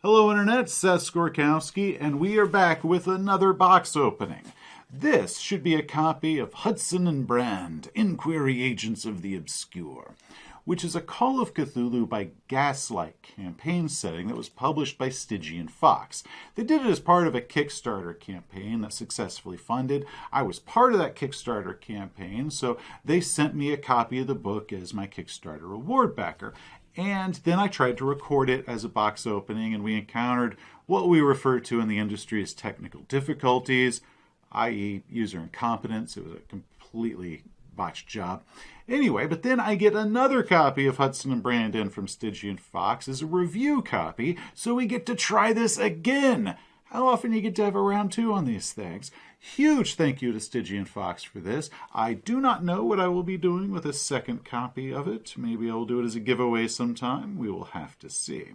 Hello Internet, Seth Skorkowski, and we are back with another box opening. This should be a copy of Hudson Brand, Inquiry Agents of the Obscure, which is a Call of Cthulhu by Gaslight campaign setting that was published by Stygian Fox. They did it as part of a Kickstarter campaign that successfully funded. I was part of that Kickstarter campaign, so they sent me a copy of the book as my Kickstarter reward backer. And then I tried to record it as a box opening, and we encountered what we refer to in the industry as technical difficulties, i.e. user incompetence. It was a completely botched job. Anyway, but then I get another copy of Hudson and Brand in from Stygian Fox as a review copy, so we get to try this again. How often do you get to have a round two on these things? Huge thank you to Stygian Fox for this. I do not know what I will be doing with a second copy of it. Maybe I will do it as a giveaway sometime. We will have to see.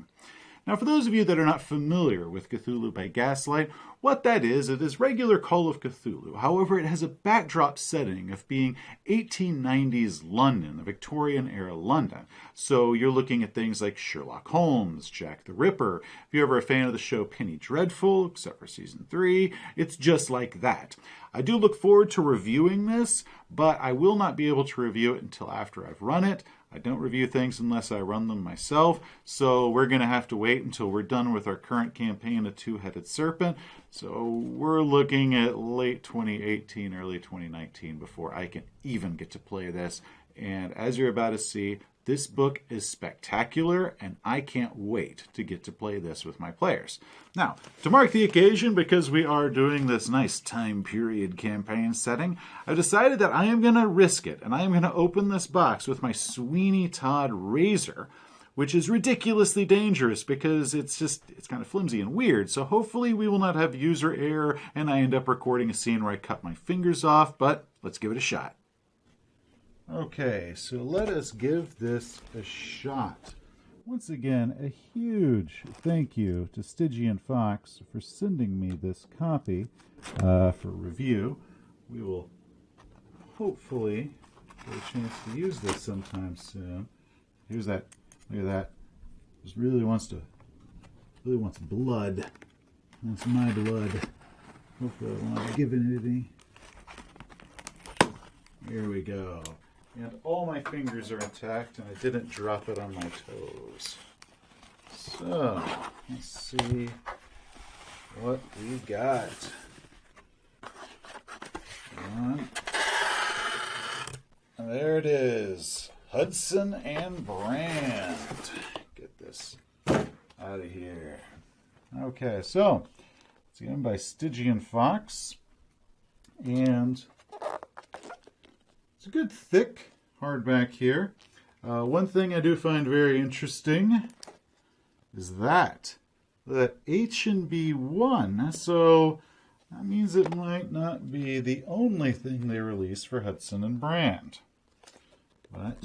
Now, for those of you that are not familiar with Cthulhu by Gaslight, what that is, it is regular Call of Cthulhu. However, it has a backdrop setting of being 1890s London, the Victorian-era London. So you're looking at things like Sherlock Holmes, Jack the Ripper. If you're ever a fan of the show Penny Dreadful, except for Season 3, it's just like that. I do look forward to reviewing this, but I will not be able to review it until after I've run it. I don't review things unless I run them myself, so we're going to have to wait until we're done with our current campaign of Two-Headed Serpent. So we're looking at late 2018, early 2019 before I can even get to play this. And as you're about to see, this book is spectacular, and I can't wait to get to play this with my players. Now, to mark the occasion, because we are doing this nice time period campaign setting, I've decided that I am going to risk it, and I am going to open this box with my Sweeney Todd razor, which is ridiculously dangerous because it's kind of flimsy and weird. So hopefully we will not have user error, and I end up recording a scene where I cut my fingers off, but let's give it a shot. Okay, so let us give this a shot. Once again, a huge thank you to Stygian Fox for sending me this copy for review. We will hopefully get a chance to use this sometime soon. Here's that. Look at that. Just really wants blood. Wants my blood. Hopefully I won't give it any. Here we go. And all my fingers are intact, and I didn't drop it on my toes. So, let's see what we got. There it is. Hudson and Brand. Get this out of here. Okay, so it's again by Stygian Fox. And it's a good thick hardback here. One thing I do find very interesting is that H and B won, so that means it might not be the only thing they release for Hudson and Brand. But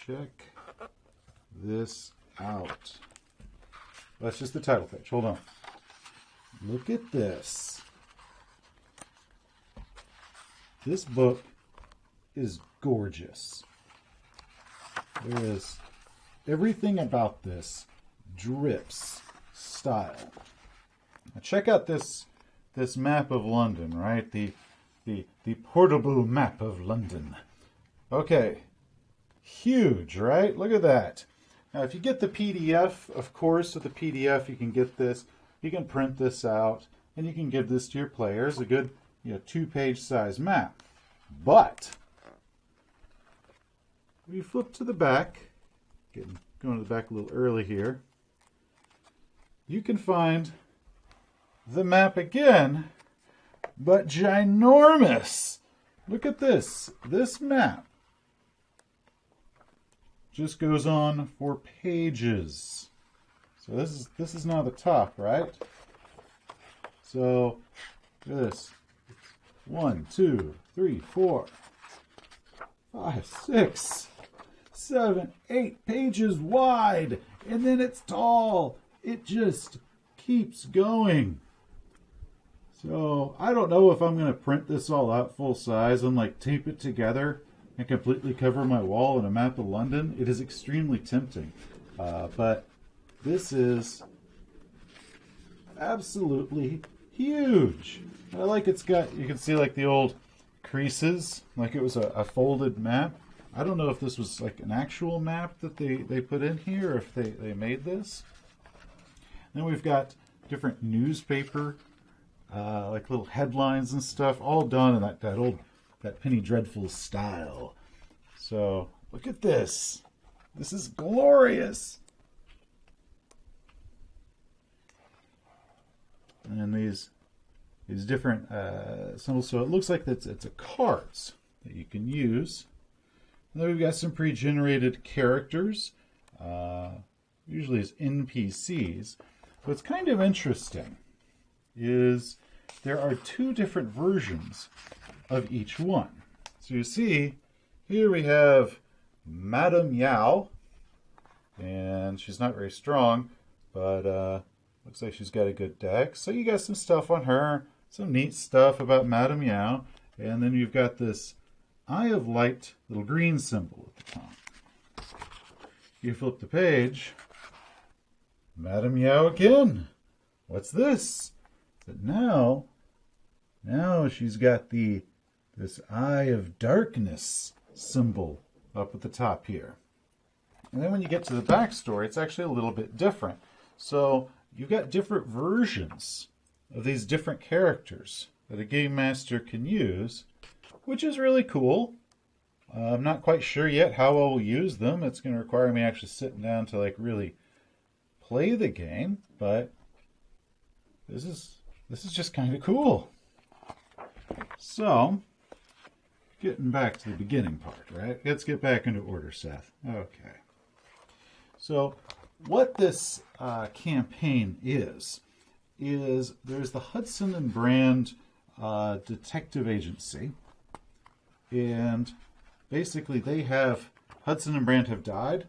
check this out. That's just the title page. Hold on. Look at this. This book is gorgeous. There is everything about this drips style. Now check out this map of London, right? The portable map of London. Okay, huge, right? Look at that. Now, if you get the PDF, of course, with the PDF, you can get this. You can print this out, and you can give this to your players. A good, 2-page size map. But we flip to the back. Going to the back a little early here. You can find the map again, but ginormous. Look at this. This map just goes on for pages. So this is now the top, right? So look at this. 1, 2, 3, 4, 5, 6, 7, 8 pages wide, and then it's tall. It just keeps going. So I don't know if I'm going to print this all out full size and tape it together and completely cover my wall in a map of London. It is extremely tempting, but this is absolutely huge. I like it's got, you can see like the old creases, like it was a folded map. I don't know if this was like an actual map that they put in here, or if they made this. Then we've got different newspaper, like little headlines and stuff, all done in that Penny Dreadful style. So look at this. This is glorious. And these different symbols. So it looks like it's a cards that you can use. And then we've got some pre-generated characters, usually as NPCs. What's kind of interesting is there are two different versions of each one. So you see, here we have Madame Yao, and she's not very strong, but looks like she's got a good deck. So you got some stuff on her, some neat stuff about Madame Yao, and then you've got this Eye of Light little green symbol at the top. You flip the page, Madame Yao again. What's this? But now she's got this Eye of Darkness symbol up at the top here. And then when you get to the backstory, it's actually a little bit different. So you've got different versions of these different characters that a game master can use, which is really cool. I'm not quite sure yet how I will use them. It's going to require me actually sitting down to like really play the game, but this is just kind of cool. So, getting back to the beginning part, right? Let's get back into order, Seth. Okay. So, what this campaign is there's the Hudson Brand detective agency, and basically Hudson and Brand have died,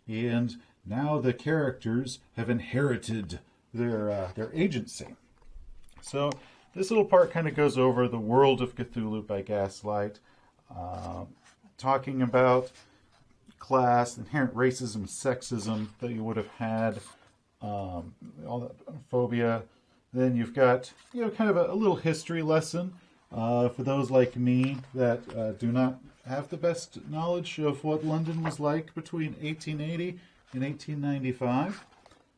and now the characters have inherited their agency. So this little part kind of goes over the world of Cthulhu by Gaslight, talking about class, inherent racism, sexism that you would have had, all that phobia. Then you've got, kind of a little history lesson for those like me that do not have the best knowledge of what London was like between 1880 and 1895.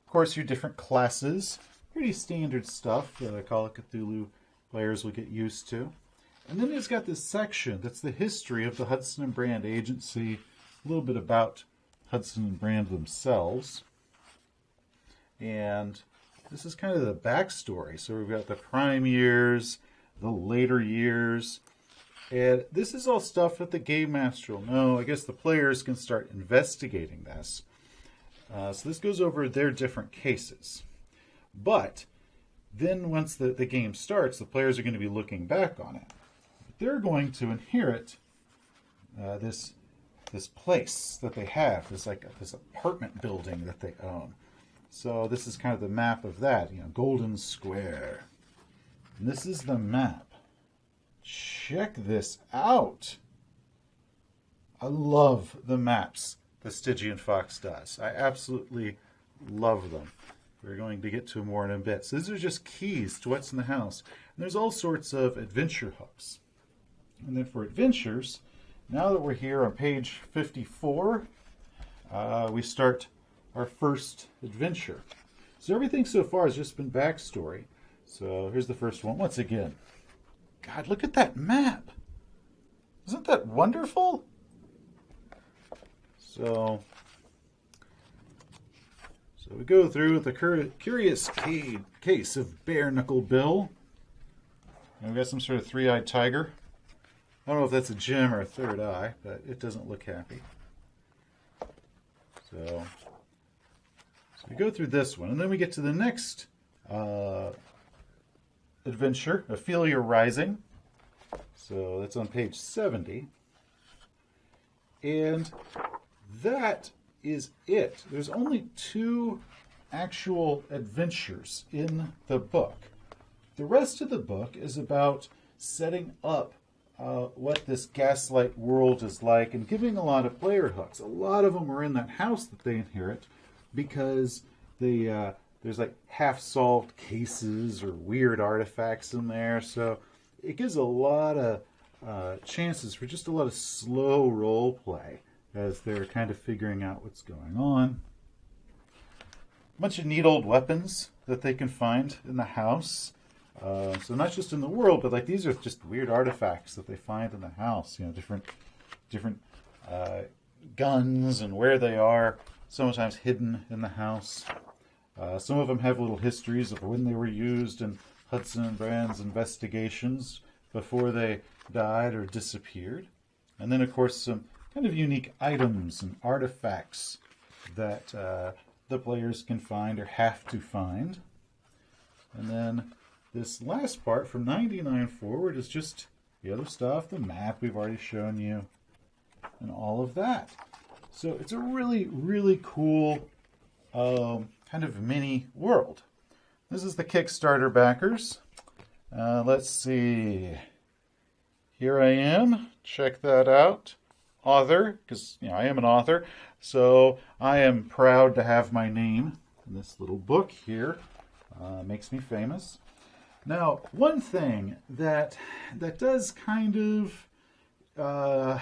Of course, your different classes, pretty standard stuff that Call of Cthulhu players will get used to. And then it's got this section that's the history of the Hudson and Brand agency, a little bit about Hudson and Brand themselves. And this is kind of the backstory. So we've got the prime years, the later years, and this is all stuff that the game master will know. I guess the players can start investigating this. So this goes over their different cases. But then once the game starts, the players are going to be looking back on it. They're going to inherit this place that they have, this apartment building that they own. So this is kind of the map of that, Golden Square. And this is the map. Check this out. I love the maps the Stygian Fox does. I absolutely love them. We're going to get to more in a bit. So these are just keys to what's in the house. And there's all sorts of adventure hubs. And then for adventures, now that we're here on page 54, we start our first adventure. So everything so far has just been backstory. So here's the first one. Once again, God, look at that map. Isn't that wonderful? So we go through the curious case of Bare Knuckle Bill. And we've got some sort of three-eyed tiger. I don't know if that's a gem or a third eye, but it doesn't look happy. So we go through this one, and then we get to the next adventure, Ophelia Rising. So that's on page 70. And that is it. There's only 2 actual adventures in the book. The rest of the book is about setting up what this Gaslight world is like and giving a lot of player hooks. A lot of them are in that house that they inherit because the there's like half-solved cases or weird artifacts in there. So it gives a lot of chances for just a lot of slow role play as they're kind of figuring out what's going on. A bunch of neat old weapons that they can find in the house. So not just in the world, but like these are just weird artifacts that they find in the house. You know, different guns and where they are, sometimes hidden in the house. Some of them have little histories of when they were used in Hudson Brand's investigations before they died or disappeared. And then, of course, some kind of unique items and artifacts that the players can find or have to find. And then this last part from 99 forward is just the other stuff, the map we've already shown you, and all of that. So it's a really, really cool kind of mini world. This is the Kickstarter backers. Let's see. Here I am. Check that out. Author, because I am an author, so I am proud to have my name in this little book here. Makes me famous. Now, one thing that does kind of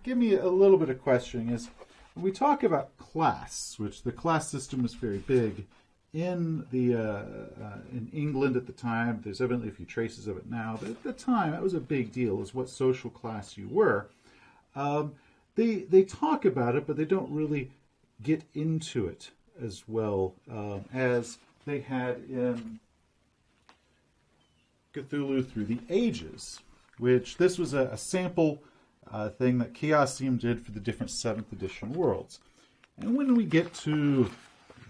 give me a little bit of questioning is when we talk about class, which the class system was very big in in England at the time. There's evidently a few traces of it now, but at the time that was a big deal, is what social class you were. They talk about it, but they don't really get into it as well as they had in Cthulhu Through the Ages, which this was a sample thing that Chaosium did for the different 7th edition worlds. And when we get to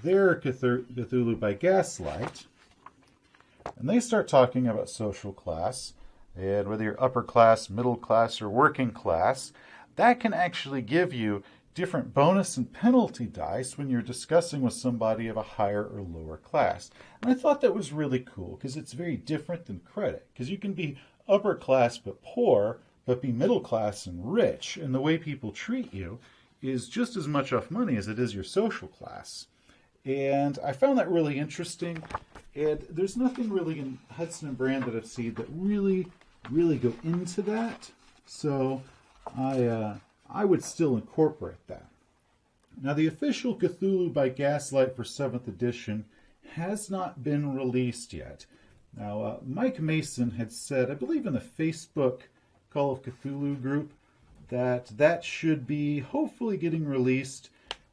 their Cthulhu by Gaslight, and they start talking about social class, and whether you're upper class, middle class, or working class, that can actually give you different bonus and penalty dice when you're discussing with somebody of a higher or lower class. And I thought that was really cool because it's very different than credit, because you can be upper class but poor, but be middle class and rich, and the way people treat you is just as much off money as it is your social class. And I found that really interesting, and there's nothing really in Hudson and Brand that I've seen that really go into that, so I would still incorporate that. Now, the official Cthulhu by Gaslight for 7th edition has not been released yet. Now, Mike Mason had said, I believe in the Facebook Call of Cthulhu group, that should be hopefully getting released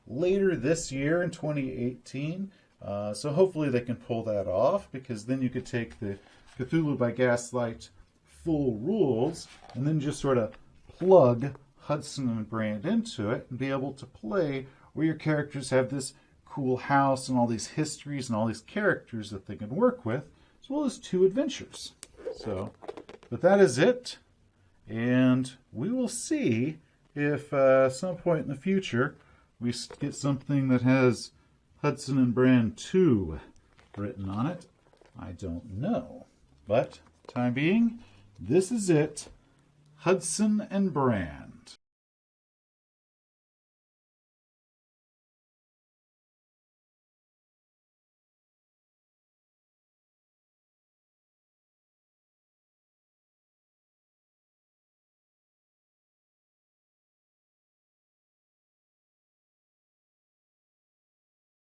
later this year in 2018. So hopefully they can pull that off, because then you could take the Cthulhu by Gaslight full rules and then just sort of plug Hudson and Brand into it and be able to play where your characters have this cool house and all these histories and all these characters that they can work with, as well as 2 adventures. So, but that is it. And we will see if at some point in the future we get something that has Hudson and Brand 2 written on it. I don't know. But, time being, this is it. Hudson and Brand.